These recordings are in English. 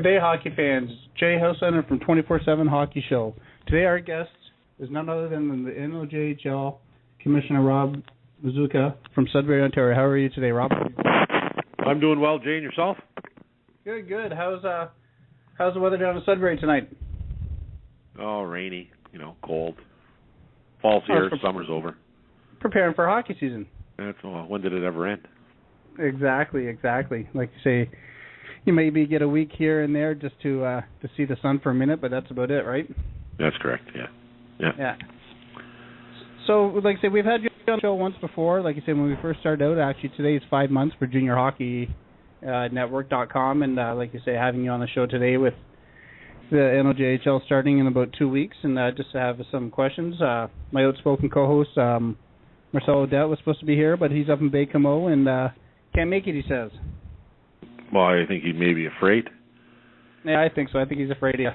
Today, hockey fans, Jay Houslander from 24/7 Hockey Show. Today, our guest is none other than the NOJHL Commissioner Rob Mazzuca from Sudbury, Ontario. How are you today, Rob? I'm doing well, Jay, and yourself? Good. How's the weather down in Sudbury tonight? Oh, rainy, cold. Fall's here, summer's over. Preparing for hockey season. When did it ever end? Exactly. Like you say, you maybe get a week here and there just to see the sun for a minute, but that's about it, right? That's correct. Yeah. So, like I say, we've had you on the show once before. Like you said, when we first started out, actually today is 5 months for juniorhockeynetwork.com, and like you say, having you on the show today with the NOJHL starting in about 2 weeks, and just to have some questions. My outspoken co-host, Marcel Audet, was supposed to be here, but he's up in Baie-Comeau and can't make it, he says. Well, I think he may be afraid. Yeah, I think so. I think he's afraid, yeah.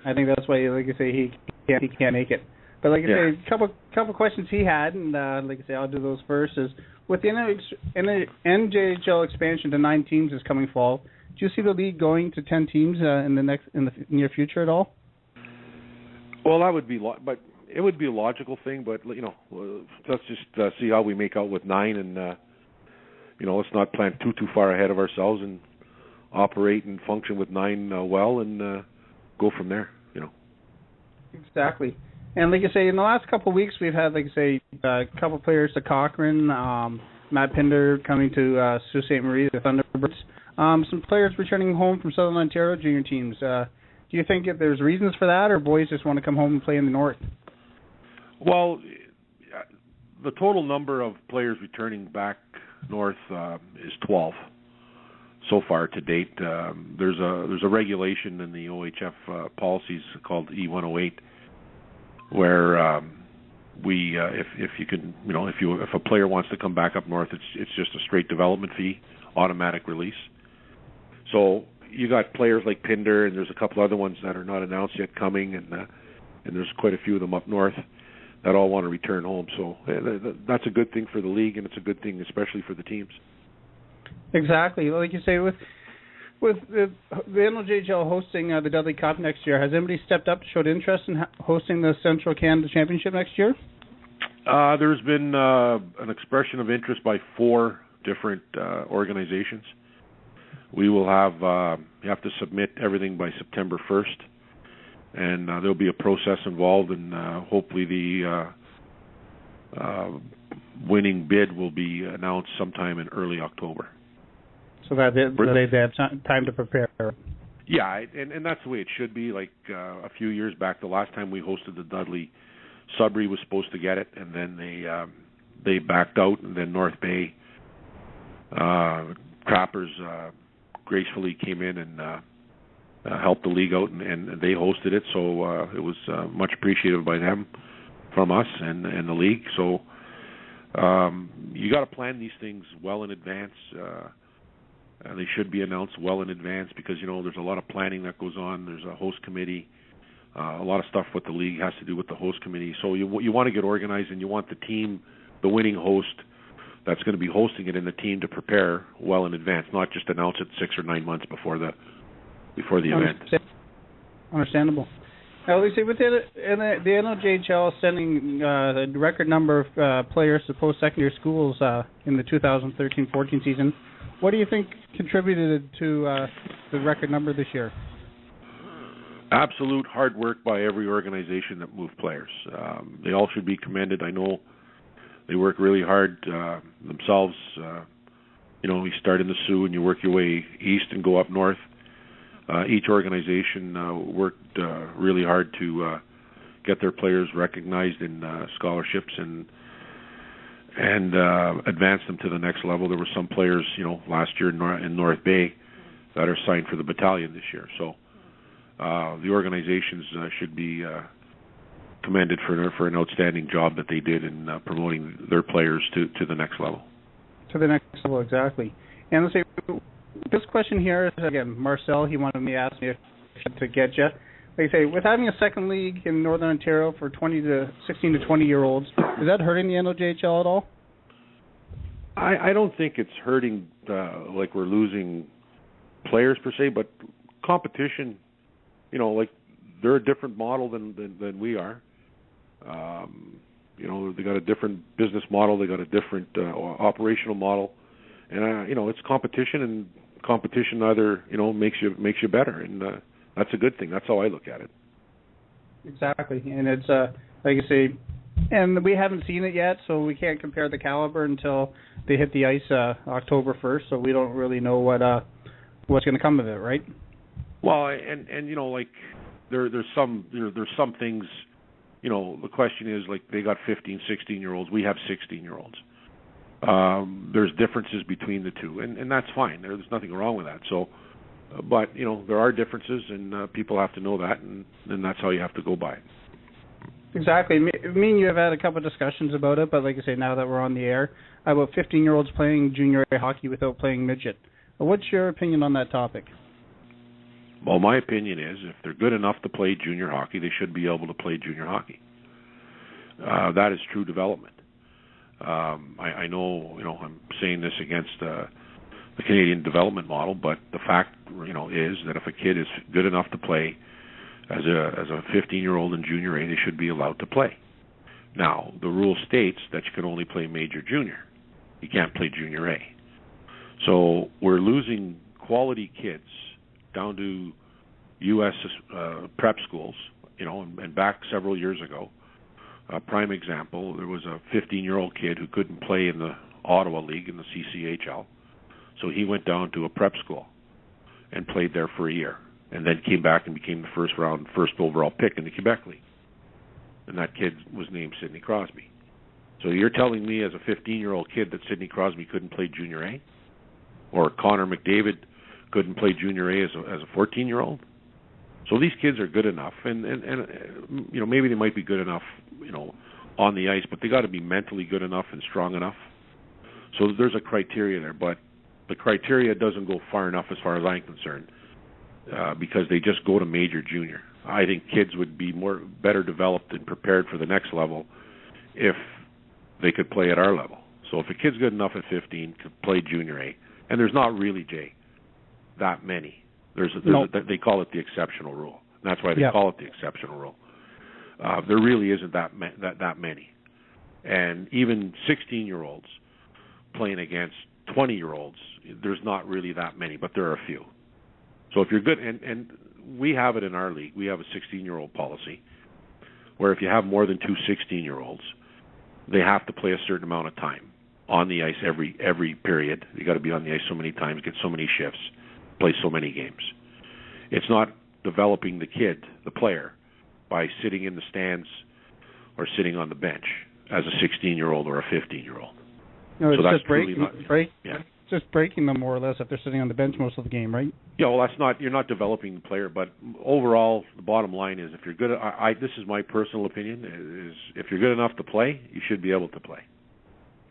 I think that's why, like I say, he can't make it. But like I say, a couple questions he had, and like I say, I'll do those first. Is with the NJHL expansion to 9 teams this coming fall, do you see the league going to 10 teams in the near future at all? Well, that would be, but it would be a logical thing. But let's just see how we make out with 9, and let's not plan too far ahead of ourselves, and operate and function with 9 well, and go from there. Exactly. And like I say, in the last couple of weeks, we've had, like I say, a couple of players to Cochrane, Matt Pinder coming to Sault Ste. Marie, the Thunderbirds. Some players returning home from Southern Ontario junior teams. Do you think if there's reasons for that, or boys just want to come home and play in the North? Well, the total number of players returning back north is 12 so far to date. There's a regulation in the OHF policies called E108, where if a player wants to come back up north, it's just a straight development fee, automatic release. So you got players like Pinder, and there's a couple other ones that are not announced yet coming, and there's quite a few of them up north that all want to return home. So that's a good thing for the league, and it's a good thing especially for the teams. Exactly. Like you say, with the NOJHL hosting the Dudley Cup next year, has anybody stepped up, showed interest in hosting the Central Canada Championship next year? There's been an expression of interest by 4 different organizations. We will you have to submit everything by September 1st, and there'll be a process involved, and hopefully the winning bid will be announced sometime in early October. So that they have time to prepare. Yeah, and that's the way it should be. Like a few years back, the last time we hosted the Dudley, Sudbury was supposed to get it, and then they backed out, and then North Bay Trappers gracefully came in and helped the league out, and they hosted it. So it was much appreciated by them, from us, and the league. So you got to plan these things well in advance. They should be announced well in advance because, there's a lot of planning that goes on. There's a host committee, a lot of stuff what the league has to do with the host committee. So you want to get organized, and you want the team, the winning host that's going to be hosting it, in the team to prepare well in advance, not just announce it 6 or 9 months before the event. Understandable. Now, we say with the NOJHL sending a record number of players to post-secondary schools in the 2013-14 season, what do you think contributed to the record number this year? Absolute hard work by every organization that moved players. They all should be commended. I know they work really hard themselves. You start in the Sioux and you work your way east and go up north. Each organization worked really hard to get their players recognized in scholarships and advance them to the next level. There were some players, last year in North Bay that are signed for the battalion this year. So the organizations should be commended for an outstanding job that they did in promoting their players to the next level. To the next level, exactly. And let's say this question here is, again, Marcel, he wanted me to ask me to get you. Like I say, with having a second league in Northern Ontario for 16 to 20-year-olds, is that hurting the NOJHL at all? I don't think it's hurting like we're losing players per se, but competition. Like they're a different model than we are. They got a different business model. They got a different operational model, and it's competition, and competition either makes you better, and that's a good thing. That's how I look at it. Exactly, and it's like you say, and we haven't seen it yet, so we can't compare the caliber until they hit the ice October 1st. So we don't really know what's going to come of it, right? Well, and like there's some things. The question is, like, they got 15, 16-year-olds. We have 16-year-olds. There's differences between the two, and that's fine. There's nothing wrong with that. So, but there are differences, and people have to know that, and that's how you have to go by it. Exactly. Me and you have had a couple of discussions about it, but like I say, now that we're on the air, about 15-year-olds playing junior A hockey without playing midget. What's your opinion on that topic? Well, my opinion is if they're good enough to play junior hockey, they should be able to play junior hockey. That is true development. I know, I'm saying this against the Canadian development model, but the fact, is that if a kid is good enough to play as a 15-year-old in junior A, they should be allowed to play. Now, the rule states that you can only play major junior. You can't play junior A. So we're losing quality kids down to U.S. Prep schools, and back several years ago. A prime example, there was a 15-year-old kid who couldn't play in the Ottawa League in the CCHL, so he went down to a prep school and played there for a year, and then came back and became the first overall pick in the Quebec League. And that kid was named Sidney Crosby. So you're telling me as a 15-year-old kid that Sidney Crosby couldn't play junior A? Or Connor McDavid couldn't play junior A as a 14-year-old? So these kids are good enough, and maybe they might be good enough, on the ice, but they got to be mentally good enough and strong enough. So there's a criteria there, but the criteria doesn't go far enough as far as I'm concerned, because they just go to major junior. I think kids would be better developed and prepared for the next level if they could play at our level. So if a kid's good enough at 15 to play junior A, and there's not really, Jay, that many. They call it the exceptional rule. That's why they call it the exceptional rule. There really isn't that many. And even 16-year-olds playing against 20-year-olds, there's not really that many, but there are a few. So if you're good, and we have it in our league, we have a 16-year-old policy where if you have more than two 16-year-olds, they have to play a certain amount of time on the ice every period. You got to be on the ice so many times, get so many shifts, play so many games. It's not developing the kid, the player, by sitting in the stands or sitting on the bench as a 16-year-old or a 15-year-old. No, it's so that's just just breaking them more or less if they're sitting on the bench most of the game, right? Yeah, well, you're not developing the player, but overall, the bottom line is if you're good, this is my personal opinion, is if you're good enough to play, you should be able to play.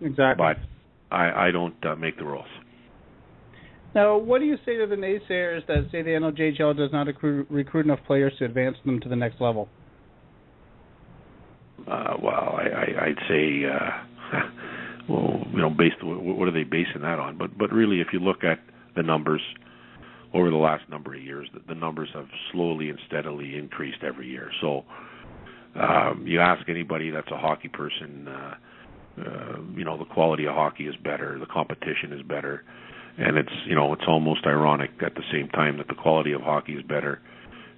Exactly. But I don't make the rules. Now, what do you say to the naysayers that say the NOJHL does not recruit enough players to advance them to the next level? Well, I'd say, based what are they basing that on? But really, if you look at the numbers over the last number of years, the numbers have slowly and steadily increased every year. So you ask anybody that's a hockey person, the quality of hockey is better, the competition is better. And it's almost ironic at the same time that the quality of hockey is better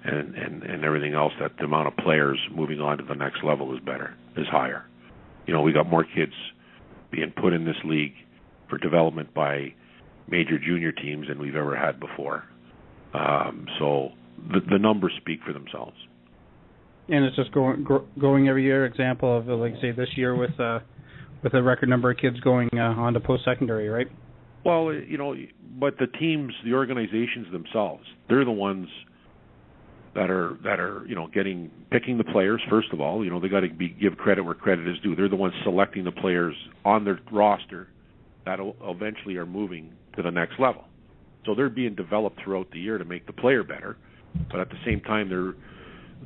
and everything else, that the amount of players moving on to the next level is higher. We got more kids being put in this league for development by major junior teams than we've ever had before. So the numbers speak for themselves. And it's just going every year. Example of, like say, this year with a record number of kids going on to post-secondary, right? Well, but the teams, the organizations themselves, they're the ones that are picking the players. First of all, they got to give credit where credit is due. They're the ones selecting the players on their roster that eventually are moving to the next level. So they're being developed throughout the year to make the player better. But at the same time,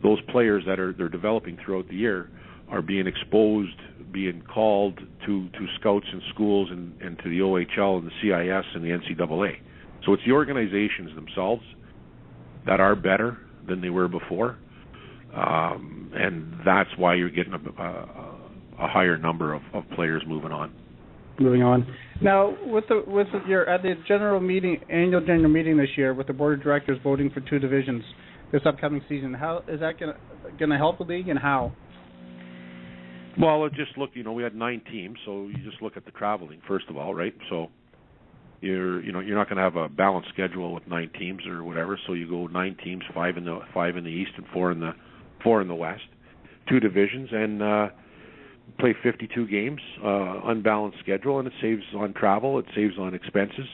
those players that they're developing throughout the year are being exposed, being called to scouts and schools and to the OHL and the CIS and the NCAA. So it's the organizations themselves that are better than they were before, and that's why you're getting a higher number of players moving on. Moving on. Now, with your at the annual general meeting this year, with the board of directors voting for 2 divisions this upcoming season, how is that going to help the league, and how? Well, just look. We had 9 teams, so you just look at the traveling first of all, right? So you're not going to have a balanced schedule with 9 teams or whatever. So you go 9 teams, 5 in the East and 4 in the West, 2 divisions, and play 52 games, unbalanced schedule, and it saves on travel, it saves on expenses,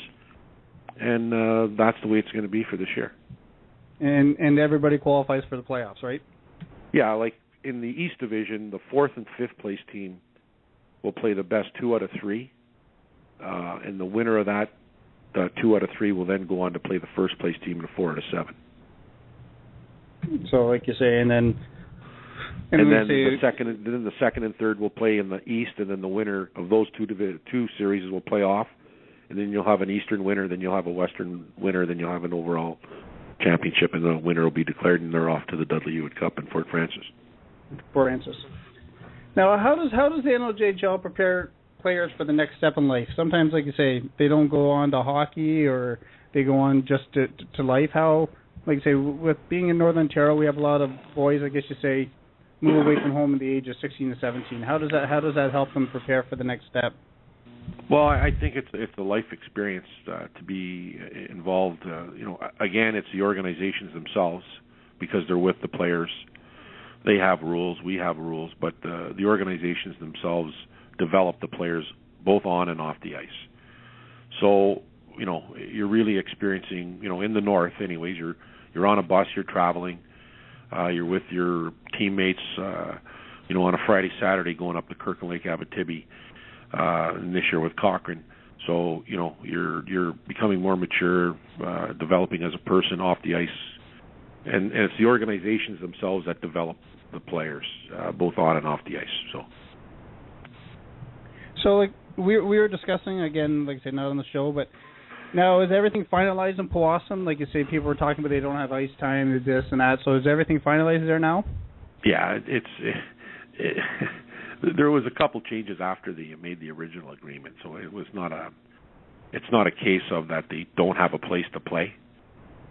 and that's the way it's going to be for this year. And everybody qualifies for the playoffs, right? Yeah, like in the East Division, the 4th and 5th place team will play the best 2 out of 3, and the winner of that, the 2 out of 3, will then go on to play the first place team in the 4 out of 7. So, like you say, and then the second and third will play in the East, and then the winner of those two series will play off, and then you'll have an Eastern winner, then you'll have a Western winner, then you'll have an overall championship, and the winner will be declared, and they're off to the Dudley Hewitt Cup in Fort Francis. Now, how does the NOJHL prepare players for the next step in life? Sometimes, like you say, they don't go on to hockey, or they go on just to life. How, like you say, with being in Northern Ontario, we have a lot of boys, I guess you say, move away from home at the age of 16 to 17. How does that help them prepare for the next step? Well, I think it's the life experience to be involved. Again, it's the organizations themselves, because they're with the players. They have rules, we have rules, but the organizations themselves develop the players both on and off the ice. So, you're really experiencing, in the north anyways, you're on a bus, you're traveling, you're with your teammates, on a Friday, Saturday, going up to Kirkland Lake, Abitibi, and this year with Cochrane. So, you're becoming more mature, developing as a person off the ice, and it's the organizations themselves that develop the players, both on and off the ice. So like we were discussing, again, like I said, not on the show, but now is everything finalized in Powassan? Like you say, people were talking about they don't have ice time, this and that. So is everything finalized there now? Yeah, there was a couple changes after they made the original agreement, so it's not a case of that they don't have a place to play.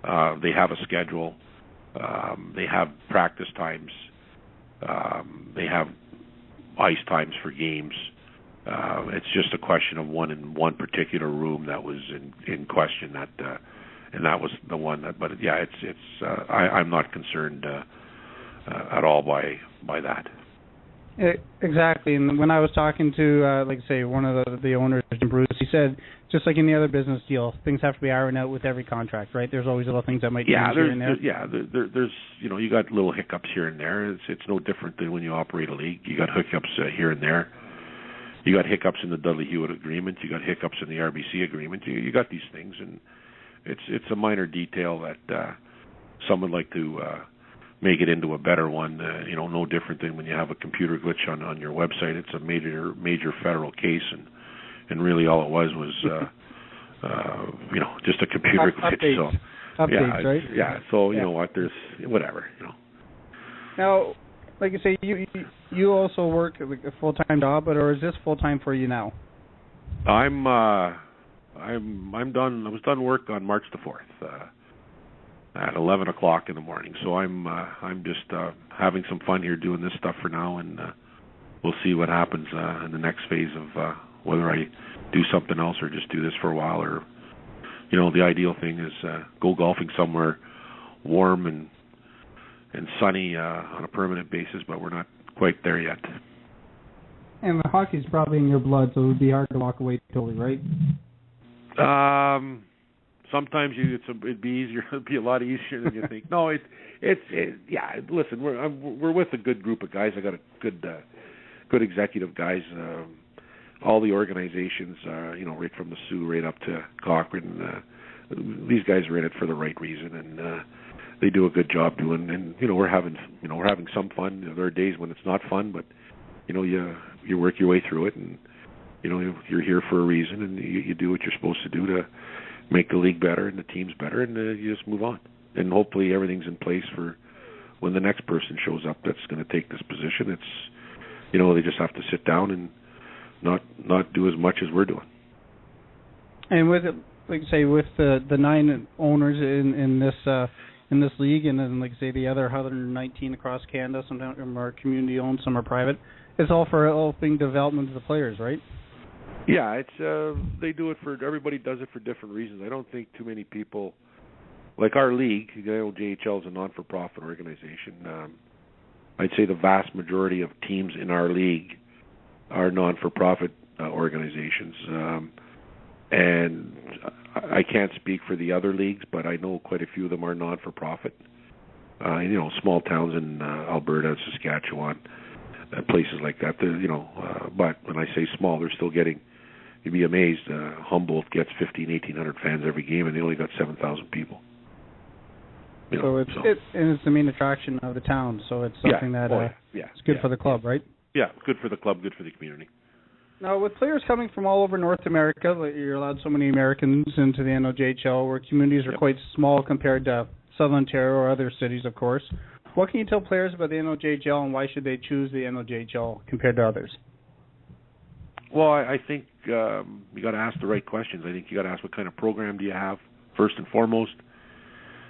They have a schedule. They have practice times. They have ice times for games. It's just a question of one particular room that was in question, and that was the one that. But yeah, I'm not concerned at all by that. Exactly, and when I was talking to, like I say, one of the owners, Bruce, he said, just like in the other business deal, things have to be ironed out with every contract, right? There's always little things that might change here and there. There's you got little hiccups here and there. It's no different than when you operate a league. You got hiccups here and there. You got hiccups in the Dudley Hewitt agreement. You got hiccups in the RBC agreement. You got these things, and it's a minor detail that some would like to make it into a better one. No different than when you have a computer glitch on your website. It's a major federal case, and really all it was just a computer glitch. Updates, right? Yeah. So you know what? There's whatever. Now, like you say, you also work like a full-time job, or is this full-time for you now? I'm done. I was done work on March the 4th. At 11 o'clock in the morning. So I'm just having some fun here doing this stuff for now, and we'll see what happens in the next phase of whether I do something else or just do this for a while. Or, the ideal thing is go golfing somewhere warm and sunny on a permanent basis, but we're not quite there yet. And the hockey's probably in your blood, so it would be hard to walk away totally, right? Sometimes it'd be easier. It'd be a lot easier than you think. No, yeah. Listen, we're with a good group of guys. I got a good executive guys. All the organizations, right from the Sioux right up to Cochrane. These guys are in it for the right reason, and they do a good job doing. And we're having some fun. There are days when it's not fun, but you work your way through it, and you're here for a reason, and you do what you're supposed to do to make the league better and the teams better, and you just move on. And hopefully everything's in place for when the next person shows up that's going to take this position. It's, they just have to sit down and not do as much as we're doing. And with it, like say, with the 9 owners in this league, and then like say the other 119 across Canada, some of them are community owned, some are private. It's all for helping development of the players, right? Yeah, it's they do it for everybody does it for different reasons. I don't think too many people like our league. NOJHL is a non-for-profit organization. I'd say the vast majority of teams in our league are non-for-profit organizations, and I can't speak for the other leagues, but I know quite a few of them are non-for-profit. Small towns in Alberta, Saskatchewan, places like that. But when I say small, they're still getting. You'd be amazed. Humboldt gets 1,100 fans every game, and they only got 7,000 people. It's the main attraction of the town. So it's something it's good for the club, right? Yeah, good for the club, good for the community. Now, with players coming from all over North America, you're allowed so many Americans into the NOJHL, where communities are quite small compared to Southern Ontario or other cities, of course. What can you tell players about the NOJHL, and why should they choose the NOJHL compared to others? Well, I think you got to ask the right questions. I think you got to ask what kind of program do you have, first and foremost.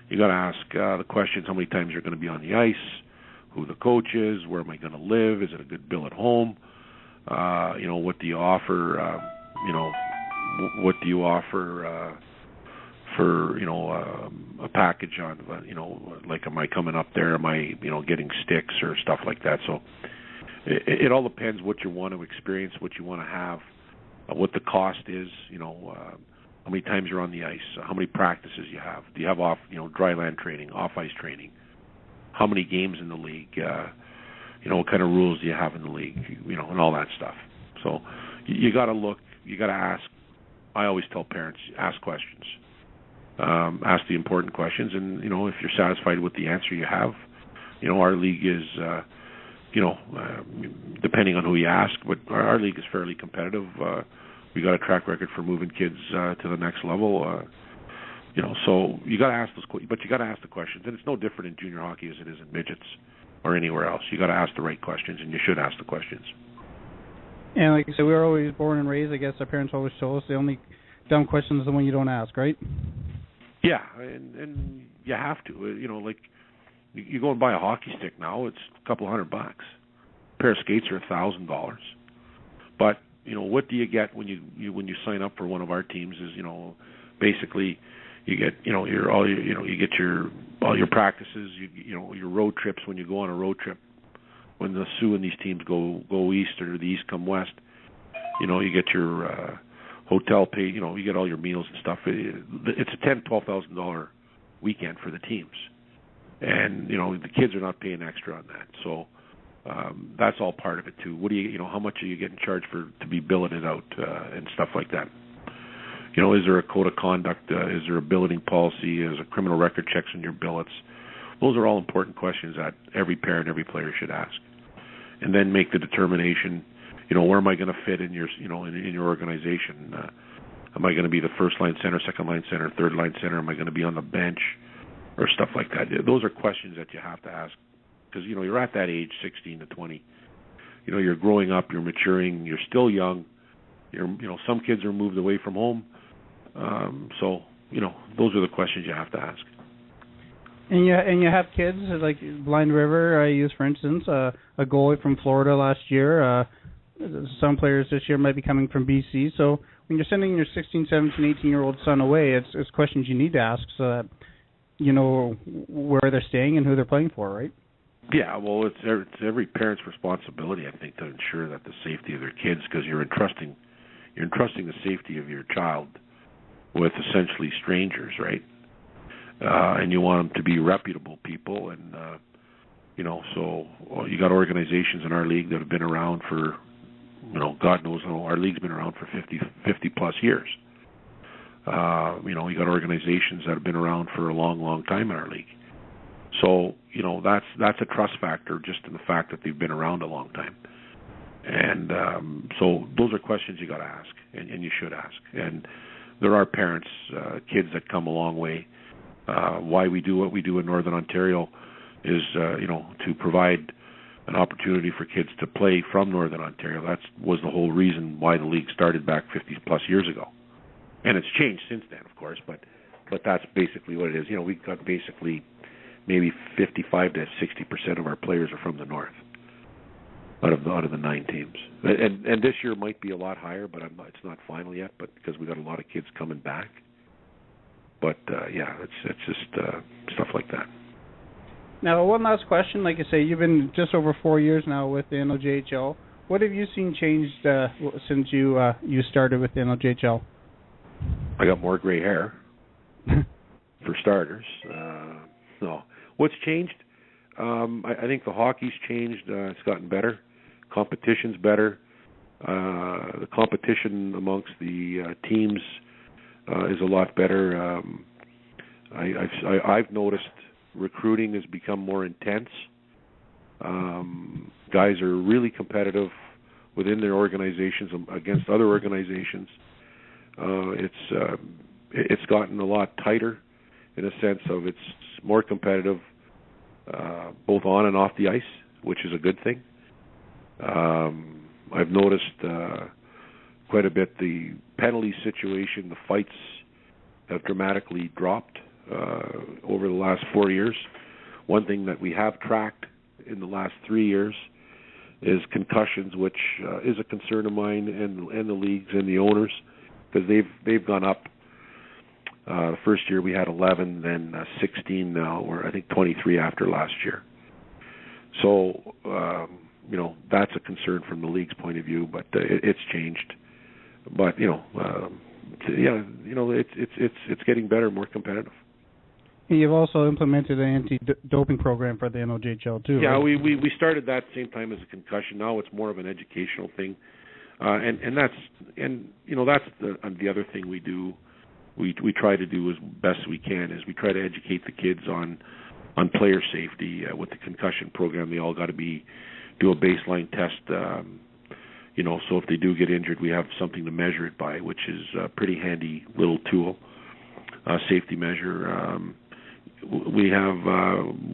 You got to ask the questions: how many times you're going to be on the ice, who the coach is, where am I going to live, is it a good bill at home? What do you offer? What do you offer for a package on? Like, am I coming up there? Am I getting sticks or stuff like that? So it all depends what you want to experience, what you want to have, what the cost is. How many times you're on the ice, how many practices you have. Do you have dry land training, off ice training? How many games in the league? What kind of rules do you have in the league? And all that stuff. So you got to look. You got to ask. I always tell parents, ask questions. Ask the important questions, and if you're satisfied with the answer you have, our league is, depending on who you ask, but our league is fairly competitive. We got a track record for moving kids to the next level. So you got to ask but you got to ask the questions, and it's no different in junior hockey as it is in midgets or anywhere else. You got to ask the right questions, and you should ask the questions. And like I said, we were always born and raised. I guess our parents always told us the only dumb question is the one you don't ask, right? Yeah, and you have to. Like you go and buy a hockey stick now, it's a couple $100. A pair of skates are $1,000. But what do you get when you sign up for one of our teams? Is basically you get you get all your practices, your road trips when you go on a road trip. When the Sioux and these teams go east or the East come west, you get your hotel paid. You get all your meals and stuff. It's a $12,000 weekend for the teams, and the kids are not paying extra on that. So that's all part of it too. What do how much are you getting charged to be billeted out and stuff like that? Is there a code of conduct? Is there a billeting policy? Is there criminal record checks on your billets? Those are all important questions that every parent, every player should ask, and then make the determination. Where am I going to fit in your, in your organization? Am I going to be the first line center, second line center, third line center? Am I going to be on the bench, or stuff like that? Those are questions that you have to ask, because you're at that age, 16 to 20. You're growing up, you're maturing, you're still young. Some kids are moved away from home, so those are the questions you have to ask. And you have kids like Blind River. I use, for instance, a goalie from Florida last year. Some players this year might be coming from BC. So when you're sending your 16, 17, 18-year-old son away, it's questions you need to ask so that you know where they're staying and who they're playing for, right? Yeah, well, it's every parent's responsibility, I think, to ensure that the safety of their kids, because you're entrusting the safety of your child with essentially strangers, right? And you want them to be reputable people, and so you got organizations in our league that have been around for, God knows how. Our league's been around for 50 plus years. You got organizations that have been around for a long time in our league. So that's a trust factor, just in the fact that they've been around a long time. And so those are questions you got to ask, and you should ask. And there are parents, kids that come a long way. Why we do what we do in Northern Ontario is, to provide an opportunity for kids to play from Northern Ontario. That was the whole reason why the league started back 50 plus years ago. And it's changed since then, of course, but that's basically what it is. We've got basically maybe 55 to 60% of our players are from the north, out of the 9 teams. And this year might be a lot higher, but it's not final yet. But because we got a lot of kids coming back. But it's just stuff like that. Now, one last question. Like I say, you've been just over 4 years now with the NOJHL. What have you seen changed since you started with the NOJHL? I got more gray hair, for starters. No, what's changed? I think the hockey's changed. It's gotten better. Competition's better. The competition amongst the teams is a lot better. I've noticed recruiting has become more intense. Guys are really competitive within their organizations against other organizations. It's gotten a lot tighter in a sense of it's more competitive both on and off the ice, which is a good thing. I've noticed quite a bit the penalty situation, the fights have dramatically dropped over the last 4 years. One thing that we have tracked in the last 3 years is concussions, which is a concern of mine and the leagues and the owners, because they've gone up. The first year we had 11, then 16 now, or I think 23 after last year. So, that's a concern from the league's point of view, but it's changed. But, it's getting better, more competitive. You've also implemented an anti-doping program for the NOJHL too. Yeah, right? we started that same time as a concussion. Now it's more of an educational thing, and that's the other thing we do. We try to do as best we can is we try to educate the kids on player safety with the concussion program. They all got to do a baseline test. So if they do get injured, we have something to measure it by, which is a pretty handy little tool, safety measure. We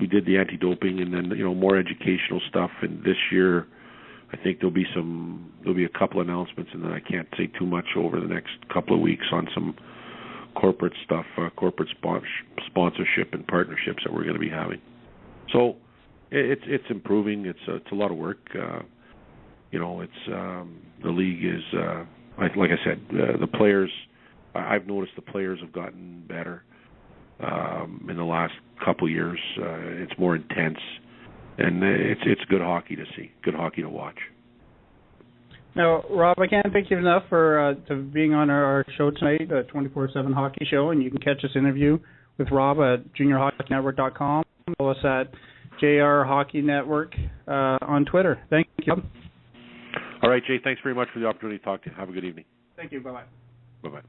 did the anti-doping, and then more educational stuff. And this year, I think there'll be a couple announcements, and then I can't say too much over the next couple of weeks on some corporate stuff, corporate sponsorship and partnerships that we're going to be having. So it's improving. It's a lot of work. The league is like I said, the players. I've noticed the players have gotten better in the last couple of years. It's more intense, and it's good hockey to see, good hockey to watch. Now, Rob, I can't thank you enough for being on our show tonight, the 24/7 Hockey Show, and you can catch this interview with Rob at juniorhockeynetwork.com. Follow us at JR Hockey Network on Twitter. Thank you. All right, Jay, thanks very much for the opportunity to talk to you. Have a good evening. Thank you. Bye-bye. Bye-bye.